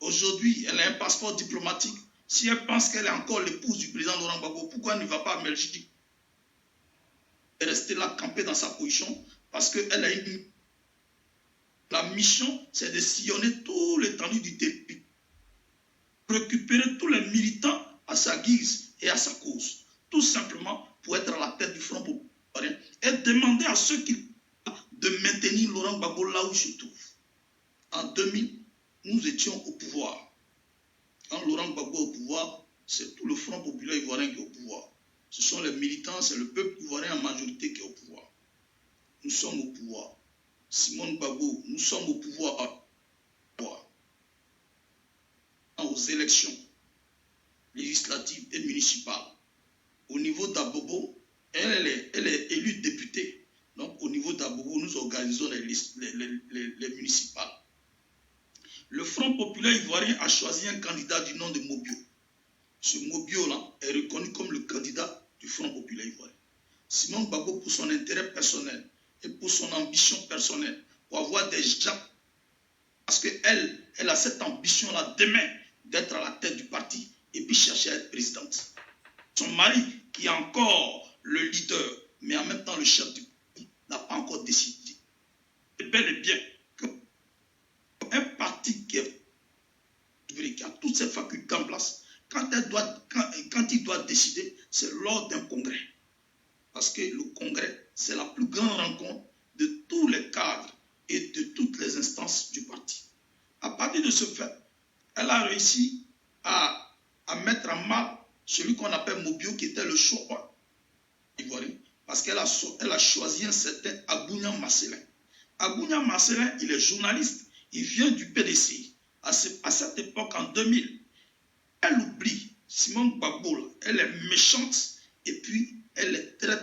Aujourd'hui, elle a un passeport diplomatique. Si elle pense qu'elle est encore l'épouse du président Laurent Gbagbo, pourquoi elle ne va pas à Belgique? Elle est restée là, campée dans sa position, parce qu'elle a une... La mission, c'est de sillonner tout l'étendue du pays. Récupérer tous les militants à sa guise et à sa cause. Tout simplement pour être à la tête du Front populaire et demander à ceux qui de maintenir Laurent Gbagbo là où il se trouve. En 2000, nous étions au pouvoir. Quand Laurent Gbagbo est au pouvoir, c'est tout le Front populaire ivoirien qui est au pouvoir. Ce sont les militants, c'est le peuple ivoirien en majorité qui est au pouvoir. Nous sommes au pouvoir. Simone Gbagbo, nous sommes au pouvoir. Aux élections législatives et municipales. Au niveau d'Abobo, elle est élue députée. Donc au niveau d'Abobo, nous organisons les municipales. Le Front populaire ivoirien a choisi un candidat du nom de Mobio. Ce Mobio-là est reconnu comme le candidat du Front populaire ivoirien. Simone Gbagbo, pour son intérêt personnel et pour son ambition personnelle, pour avoir des gens, parce qu'elle a cette ambition-là demain d'être à la tête du parti et puis chercher à être présidente. Son mari, qui est encore le leader, mais en même temps le chef du parti, n'a pas encore décidé. Et bel et bien qu'un parti qui a toutes ses facultés en place, quand il doit décider, c'est lors d'un congrès. Parce que le congrès, c'est la plus grande rencontre de tous les cadres et de toutes les instances du parti. À partir de ce fait, elle a réussi à mettre en mal celui qu'on appelle Mobio, qui était le choix ivoirien, parce qu'elle a choisi un certain Abounia Marcelin. Abounia Marcelin, il est journaliste, il vient du PDC. À cette époque, en 2000, elle oublie Simone Gbagbo, elle est méchante et puis elle est très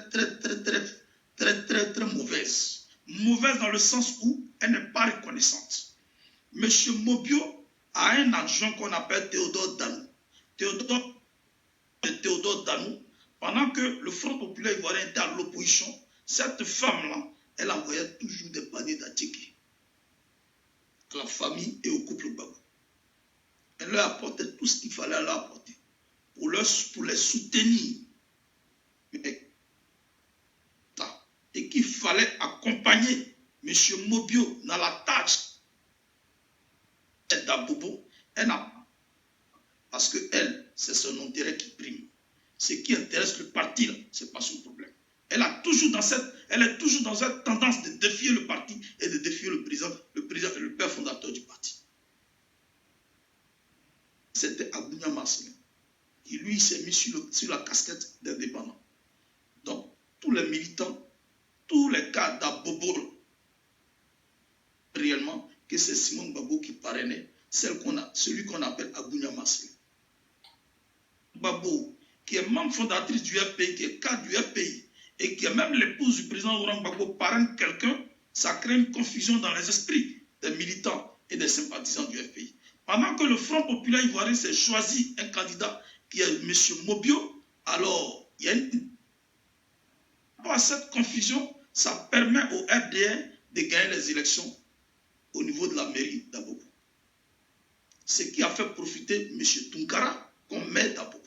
mauvaise. Mauvaise dans le sens où elle n'est pas reconnaissante. Monsieur Mobio a un adjoint qu'on appelle Théodore Danou. Théodore Danou, pendant que le Front populaire ivoirien était à l'opposition, cette femme-là, elle envoyait toujours des paniers d'attiqués à la famille et au couple Gbagbo. Elle leur apportait tout ce qu'il fallait leur apporter pour les soutenir. Et qu'il fallait accompagner M. Mobio dans la tâche d'Abobo. Elle n'a pas. Parce que elle, c'est son intérêt qui prime. Ce qui intéresse le parti, ce n'est pas son problème. Elle est toujours dans cette tendance de défier le parti et de défier le président, le père fondateur du parti. C'était Abounia Marcelin, qui lui s'est mis sur la casquette d'indépendant. Donc, tous les militants, tous les cas d'Abobo, réellement, que c'est Simone Gbagbo qui parrainait, celui qu'on appelle Abounia Marcelin. Gbagbo, qui est membre fondatrice du FPI, qui est cadre du FPI, et qui est même l'épouse du président Laurent Gbagbo, parraine quelqu'un, ça crée une confusion dans les esprits des militants et des sympathisants du FPI. Pendant que le Front populaire ivoirien s'est choisi un candidat qui est M. Mobio, alors il y a à cette confusion, ça permet au RDR de gagner les élections au niveau de la mairie d'Abobo. Ce qui a fait profiter M. Tunkara comme maire d'Abobo.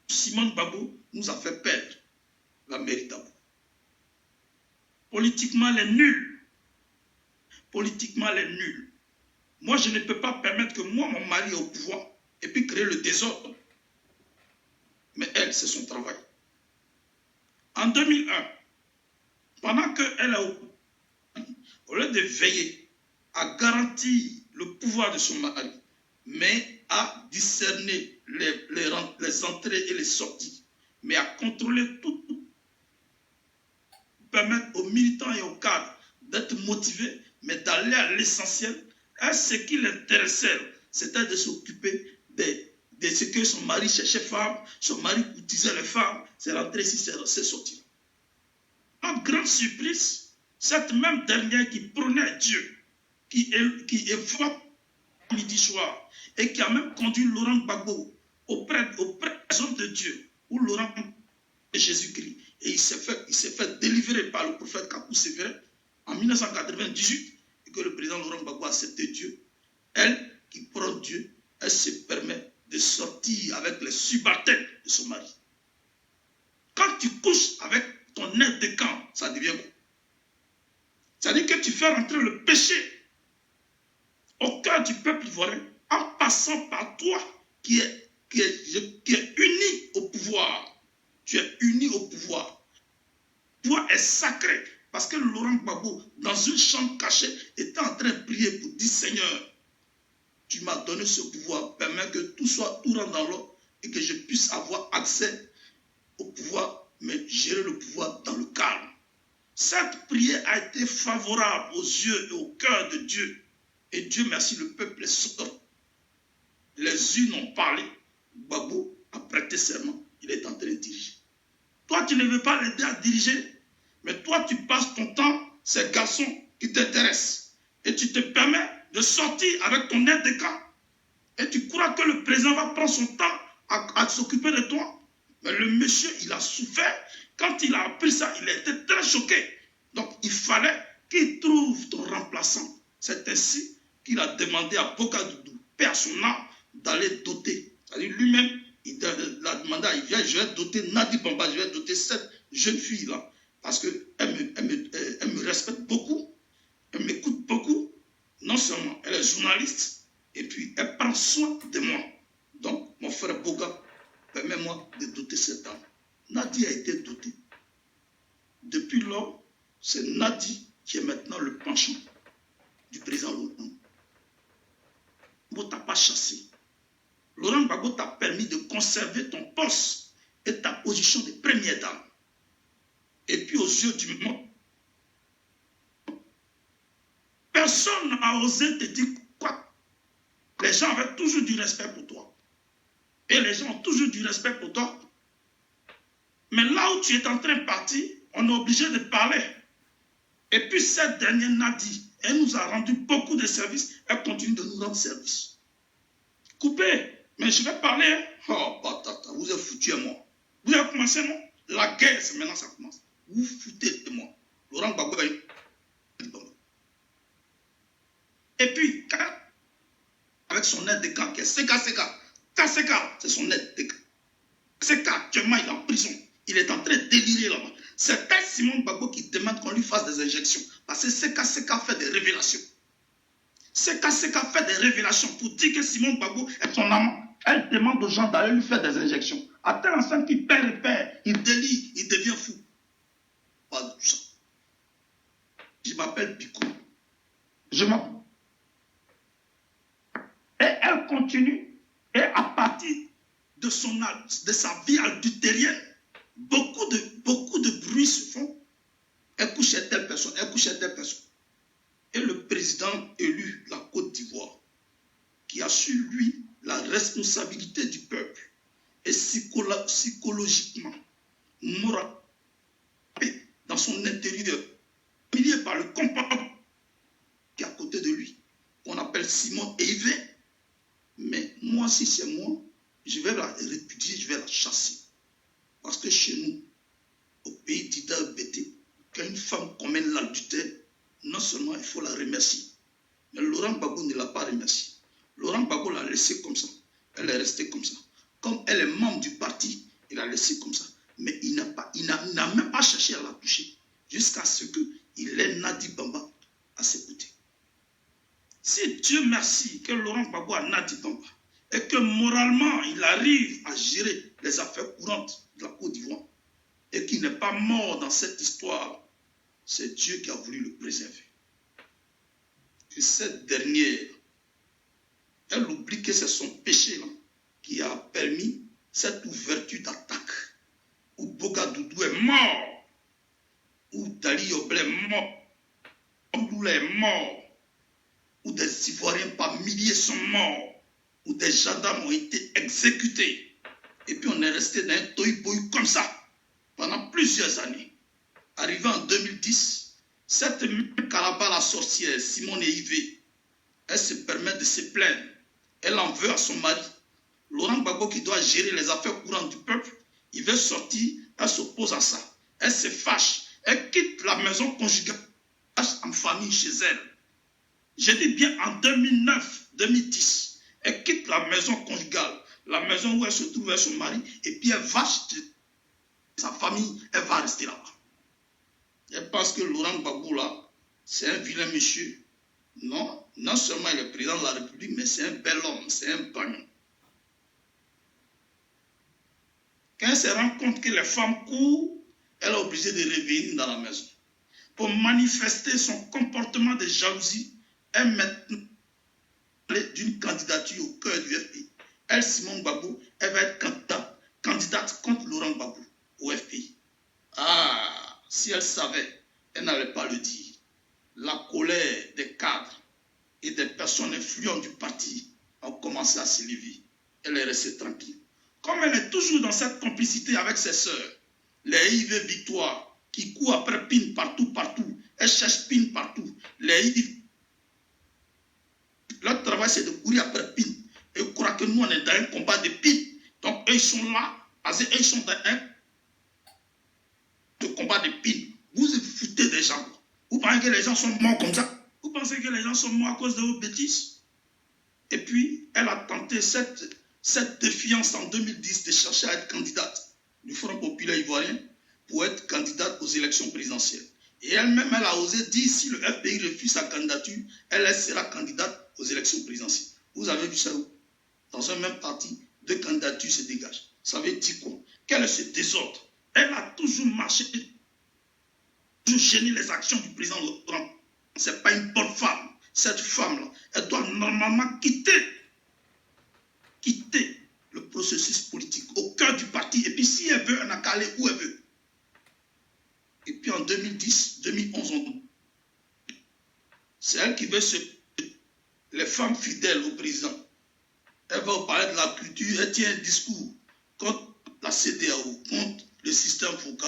Simon Gbagbo nous a fait perdre la mairie d'Abobo. Politiquement, elle est nulle. Politiquement, elle est nulle. Moi, je ne peux pas permettre que moi, mon mari est au pouvoir et puis créer le désordre. Mais elle, c'est son travail. En 2001, pendant qu'elle est au lieu de veiller à garantir le pouvoir de son mari, mais à discerner les entrées et les sorties, mais à contrôler tout, permettre aux militants et aux cadres d'être motivés, mais d'aller à l'essentiel. Ce qui l'intéressait, c'était de s'occuper de ce que son mari cherchait femme, son mari courtisait les femmes, c'est rentré ici, c'est sorti. En grande surprise, cette même dernière qui prônait Dieu, qui évoque midi soir, et qui a même conduit Laurent Gbagbo auprès des hommes de Dieu, ou Laurent de Jésus-Christ, et il s'est fait délivrer par le prophète Kakou Sévérin en 1998, et que le président Laurent Gbagbo a accepté Dieu. Elle, qui prend Dieu, elle se permet de sortir avec les subalternes de son mari. Quand tu couches avec ton aide de camp, ça devient quoi? C'est-à-dire que tu fais rentrer le péché au cœur du peuple ivoirien en passant par toi qui est uni au pouvoir. Tu es uni au pouvoir. Toi est sacré parce que Laurent Gbagbo, dans une chambre cachée, était en train de prier pour dire Seigneur, tu m'as donné ce pouvoir, permets que tout rentre dans l'ordre et que je puisse avoir accès au pouvoir, mais gérer le pouvoir dans le calme. Cette prière a été favorable aux yeux et au cœur de Dieu. Et Dieu merci, le peuple est sorti. Les unes ont parlé. Gbagbo a prêté serment. Il est en train de diriger. Toi, tu ne veux pas l'aider à diriger, mais toi, tu passes ton temps, ces garçons qui t'intéressent. Et tu te permets de sortir avec ton aide de camp. Et tu crois que le président va prendre son temps à s'occuper de toi. Mais le monsieur, il a souffert. Quand il a appris ça, il a été très choqué. Donc, il fallait qu'il trouve ton remplaçant. C'est ainsi qu'il a demandé à Bokadoudou, paix à son âme, d'aller doter. C'est-à-dire lui-même, il a demandé, je vais doter Nadi Bamba, je vais doter cette jeune fille-là. Parce qu'elle me respecte beaucoup, elle m'écoute beaucoup. Non seulement elle est journaliste, et puis elle prend soin de moi. Donc, mon frère Boga, permets-moi de doter cette dame. Nadi a été dotée. Depuis lors, c'est Nadi qui est maintenant le penchant du président Laurent. Gbagbo t'a pas chassé. Laurent Gbagbo t'a permis de conserver ton poste et ta position de première dame. Et puis aux yeux du monde, personne n'a osé te dire quoi. Les gens avaient toujours du respect pour toi. Et les gens ont toujours du respect pour toi. Mais là où tu es en train de partir, on est obligé de parler. Et puis cette dernière Nadi, elle nous a rendu beaucoup de services. Elle continue de nous rendre service. Coupez. Mais je vais parler. Oh, patata, vous êtes foutu de moi. Vous avez commencé, non? La guerre, c'est maintenant ça commence. Vous foutez de moi. Laurent Gbagbo. Et puis, avec son aide de camp qui est Seka. Kaseka, c'est son aide de camp. Seka, actuellement, il est en prison. Il est en train de délirer là-bas. C'est Simon Gbagbo qui demande qu'on lui fasse des injections. Parce que Seka fait des révélations. Seka fait des révélations pour dire que Simon Gbagbo est son amant. Elle demande aux gens d'aller lui faire des injections. À tel instant qu'il perd, il délire, il devient fou. Pas de tout ça. Je m'appelle Biko. Et elle continue. Et à partir de sa vie adultérienne, beaucoup de bruits se font. Elle couche à telle personne, Et le président élu de la Côte d'Ivoire, qui a su, lui, la responsabilité du peuple, et psychologiquement, moralement, dans son intérieur, humilié par le compagnon qui est à côté de lui, qu'on appelle Simon Eivé. Mais moi, si c'est moi, je vais la répudier, je vais la chasser. Parce que chez nous, au pays d'Ida Bété, quand une femme commet l'adultère, non seulement il faut la remercier. Mais Laurent Gbagbo ne l'a pas remercié. Laurent Gbagbo l'a laissé comme ça. Elle est restée comme ça. Comme elle est membre du parti, il l'a laissé comme ça. Mais il n'a même pas cherché à la toucher. Jusqu'à ce qu'il ait Nadi Bamba à ses côtés. Si Dieu merci que Laurent Gbagbo a Nadi Bamba et que moralement il arrive à gérer les affaires courantes de la Côte d'Ivoire et qu'il n'est pas mort dans cette histoire, c'est Dieu qui a voulu le préserver. Et cette dernière, elle oublie que c'est son péché là, qui a permis cette ouverture d'attaque où Bogadoudou est mort, où Dali Yoblé est mort, où Lula est mort, où des Ivoiriens par milliers sont morts, où des gendarmes ont été exécutés. Et puis on est resté dans un toy-boy comme ça pendant plusieurs années. Arrivé en 2010, cette même Kalaba la sorcière, Simone Yvé, elle se permet de se plaindre. Elle en veut à son mari. Laurent Gbagbo qui doit gérer les affaires courantes du peuple, il veut sortir, elle s'oppose à ça. Elle se fâche, elle quitte la maison conjugale en famille chez elle. Je dis bien en 2009-2010, elle quitte la maison conjugale, la maison où elle se trouve avec son mari, et puis elle va chez sa famille, elle va rester là-bas. Elle pense que Laurent Gbagbo là, c'est un vilain monsieur. Non, non seulement il est président de la République, mais c'est un bel homme, c'est un bagnon. Quand elle se rend compte que les femmes courent, elle est obligée de revenir dans la maison. Pour manifester son comportement de jalousie, elle met d'une candidature au cœur du FPI. Elle, Simone Gbagbo, elle va être candidate contre Laurent Gbagbo au FPI. Ah, si elle savait, elle n'allait pas le dire. La colère des cadres et des personnes influentes du parti a commencé à s'élever. Elle est restée tranquille. Comme elle est toujours dans cette complicité avec ses sœurs, les IV Victoire, qui courent après Pin partout, elle cherche Pin partout. Les IV, leur travail c'est de courir après Pin. Et ils croient que nous on est dans un combat de Pin. Donc eux ils sont là, parce qu'ils sont dans un combat de Pin. Vous vous foutez des gens. Vous pensez que les gens sont morts comme ça? Vous pensez que les gens sont morts à cause de vos bêtises? Et puis, elle a tenté cette défiance en 2010 de chercher à être candidate du Front populaire ivoirien pour être candidate aux élections présidentielles. Et elle-même, elle a osé dire si le FPI refuse sa candidature, elle sera candidate aux élections présidentielles. Vous avez vu ça où? Dans un même parti, deux candidatures se dégagent. Ça veut dire quoi? Quel est ce désordre? Elle a toujours marché, toujours gêné les actions du président Laurent. Ce n'est pas une bonne femme. Cette femme-là, elle doit normalement quitter le processus politique au cœur du parti. Et puis si elle veut, elle n'a qu'à aller où elle veut. Et puis en 2010, 2011, c'est elle qui veut les femmes fidèles au président. Elle va parler de la culture, elle tient un discours contre la CEDEAO, contre le système Foucault,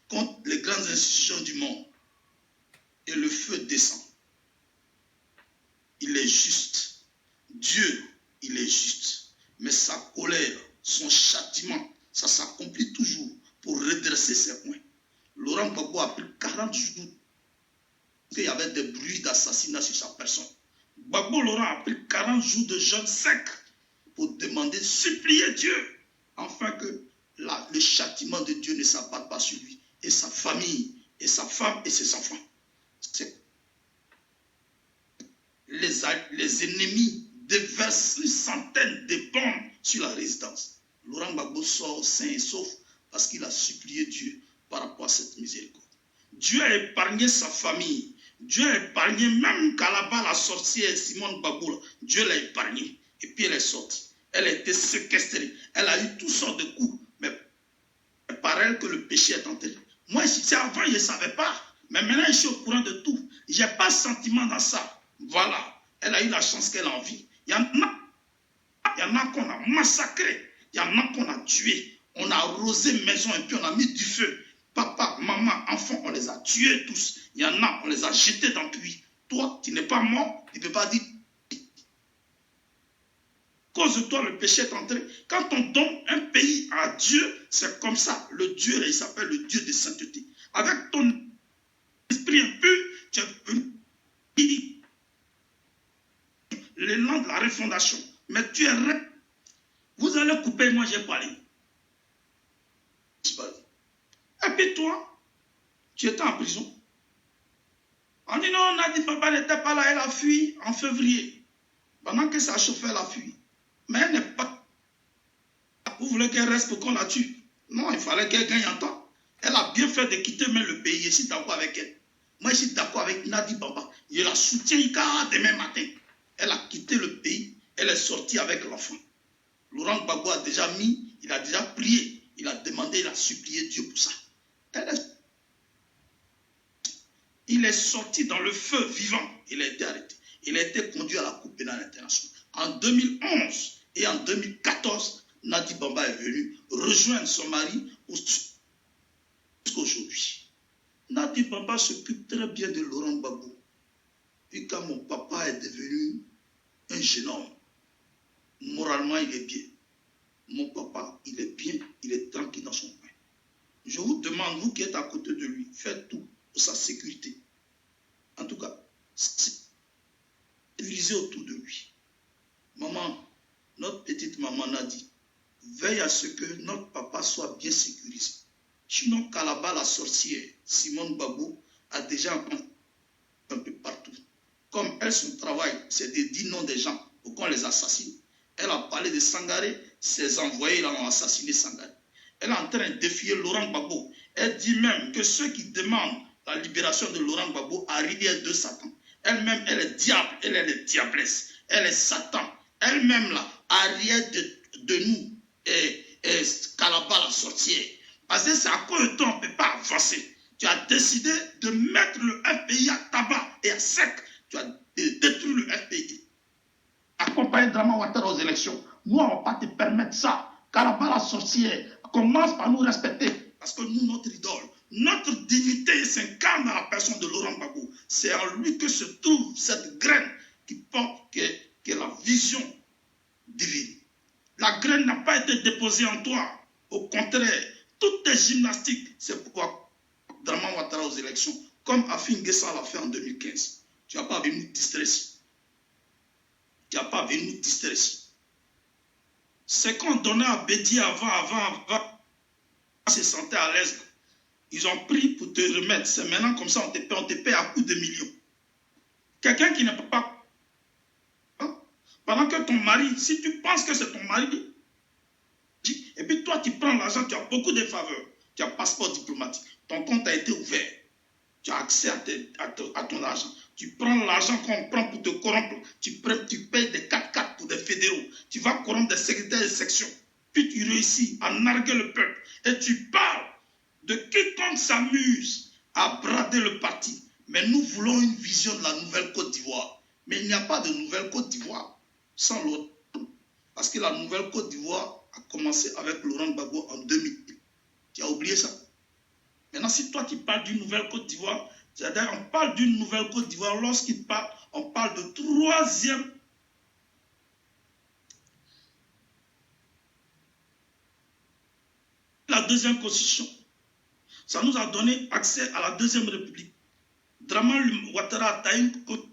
contre les grandes institutions du monde. Et le feu descend. Il est juste. Dieu, il est juste. Mais sa colère, son châtiment, ça s'accomplit toujours pour redresser ses points. Laurent Gbagbo a pris 40 jours qu'il y avait des bruits d'assassinat sur sa personne. Gbagbo Laurent a pris 40 jours de jeûne sec pour demander, supplier Dieu, afin que le châtiment de Dieu ne s'abatte pas sur lui, et sa famille, et sa femme, et ses enfants. Les ennemis déversent une centaine de bombes sur la résidence. Laurent Gbagbo sort sain et sauf parce qu'il a supplié Dieu par rapport à cette miséricorde. Dieu a épargné sa famille. Dieu a épargné même Kalaba, la sorcière, Simone Gbagbo. Dieu l'a épargné. Et puis elle est sortie. Elle a été séquestrée. Elle a eu toutes sortes de coups. Mais par elle que le péché est entré. Moi, avant, je ne savais pas. Mais maintenant, je suis au courant de tout. Je n'ai pas de sentiment dans ça. Voilà, elle a eu la chance qu'elle a envie. Il y en a qu'on a massacré, il y en a qu'on a tué. On a arrosé maison et puis on a mis du feu. Papa, maman, enfants, on les a tués tous. Il y en a, on les a jetés dans le puits. Toi, tu n'es pas mort, tu ne peux pas dire. Cause de toi, le péché est entré. Quand on donne un pays à Dieu, c'est comme ça. Le Dieu, il s'appelle le Dieu de sainteté. Avec ton esprit impur, tu es venu refondation. Mais tu es... Vous allez couper, moi j'ai parlé. Et puis toi, tu étais en prison. On dit non, Nadi Baba n'était pas là, elle a fui en février. Pendant que ça chauffait, elle a fui. Mais elle n'est pas... Vous voulez qu'elle reste pour qu'on la tue? Non, il fallait qu'elle gagne en temps. Elle a bien fait de quitter même le pays. Je suis d'accord avec elle. Moi, je suis d'accord avec Nadi Baba. Je la soutiens demain matin. Elle a quitté le pays. Elle est sortie avec l'enfant. Laurent Gbagbo a déjà mis, il a déjà prié. Il a demandé, il a supplié Dieu pour ça. Il est sorti dans le feu vivant. Il a été arrêté. Il a été conduit à la Cour pénale internationale. En 2011 et en 2014, Nadi Baba est venu rejoindre son mari jusqu'aujourd'hui. Nadi Baba s'occupe très bien de Laurent Gbagbo. Et quand mon papa est devenu un jeune homme, moralement il est bien. Mon papa, il est bien, il est tranquille dans son coin. Je vous demande, vous qui êtes à côté de lui, faites tout pour sa sécurité. En tout cas, sécurisez autour de lui. Maman, notre petite maman Nadi, veille à ce que notre papa soit bien sécurisé. Sinon, Kalaba, la sorcière, Simone Gbagbo, a déjà un peu partout. Comme elle, son travail, c'est de dire non des gens pour qu'on les assassine. Elle a parlé de Sangaré, ses envoyés l'ont assassiné Sangaré. Elle est en train de défier Laurent Gbagbo. Elle dit même que ceux qui demandent la libération de Laurent Gbagbo arrivent de Satan. Elle-même, elle est diable, elle est diablesse, elle est Satan. Elle-même, là, arrière de nous, et Kalaba, la sorcière. Parce que c'est à cause de toi, on ne peut pas avancer. Tu as décidé de mettre le FPI à tabac et à sec. Tu as détruit le FPI. Accompagner Draman Ouattara aux élections. Nous, on ne va pas te permettre ça. Kalaba, la sorcière, commence par nous respecter. Parce que nous, notre idole, notre dignité s'incarne dans la personne de Laurent Gbagbo. C'est en lui que se trouve cette graine qui porte que la vision divine. La graine n'a pas été déposée en toi. Au contraire, toutes tes gymnastiques, c'est pourquoi Draman Ouattara aux élections, comme Afin Guessa l'a fait en 2015. Tu n'as pas venu nous distraire ici. Tu n'as pas venu nous distraire ici. C'est qu'on donnait à Bédi avant, on se sentait à l'aise. Ils ont pris pour te remettre. C'est maintenant comme ça, on te paie à coups de millions. Quelqu'un qui ne peut pas... Hein? Pendant que ton mari, si tu penses que c'est ton mari, et puis toi, tu prends l'argent, tu as beaucoup de faveurs. Tu as un passeport diplomatique. Ton compte a été ouvert. Tu as accès à ton argent. Tu prends l'argent qu'on prend pour te corrompre. Tu payes des 4x4 pour des fédéraux. Tu vas corrompre des secrétaires de section. Puis tu réussis à narguer le peuple. Et tu parles de quiconque s'amuse à brader le parti. Mais nous voulons une vision de la nouvelle Côte d'Ivoire. Mais il n'y a pas de nouvelle Côte d'Ivoire sans l'autre. Parce que la nouvelle Côte d'Ivoire a commencé avec Laurent Gbagbo en 2000. Tu as oublié ça? Maintenant, si toi tu parles d'une nouvelle Côte d'Ivoire, c'est-à-dire on parle d'une nouvelle Côte d'Ivoire, lorsqu'il parle, on parle de troisième. La deuxième constitution, ça nous a donné accès à la deuxième république. Draman Ouattara a taillé une côte.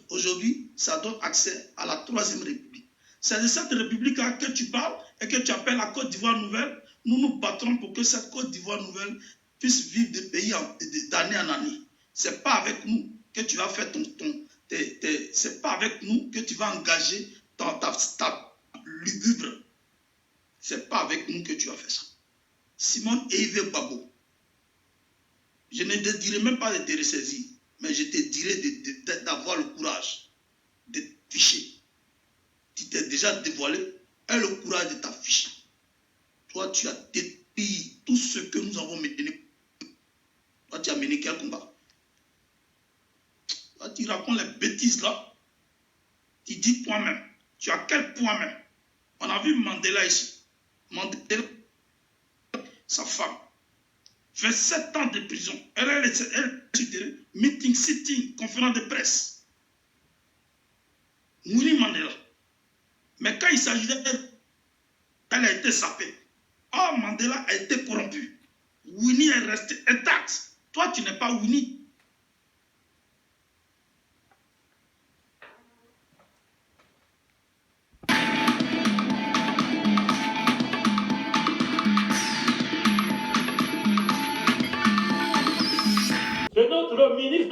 Aujourd'hui, ça donne accès à la troisième république. C'est de cette république-là que tu parles et que tu appelles la Côte d'Ivoire nouvelle. Nous nous battrons pour que cette Côte d'Ivoire nouvelle puisse vivre de pays d'année en année. Ce n'est pas avec nous que tu vas faire c'est pas avec nous que tu vas engager ta lugubre. Ce n'est pas avec nous que tu vas faire ça. Simone et Yves Gbagbo, je ne te dirai même pas de te ressaisir, mais je te dirai d'avoir le courage de ficher. Tu t'es déjà dévoilé, et le courage de t'afficher. Toi, tu as détruit tout ce que nous avons mené. Toi, tu as mené quel combat? Toi, tu racontes les bêtises là. Tu dis toi-même. Tu as quel poids même? On a vu Mandela ici. Mandela, sa femme, fait 7 ans de prison. Elle meeting, sitting, conférence de presse. Winnie Mandela. Mais quand il s'agit d'elle, elle a été sapée. Oh, Mandela a été corrompu. Winnie est resté intact. Toi, tu n'es pas Winnie.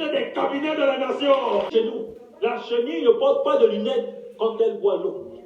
visiter des cabinets de la nation. Chez nous, la chenille ne porte pas de lunettes quand elle boit l'eau.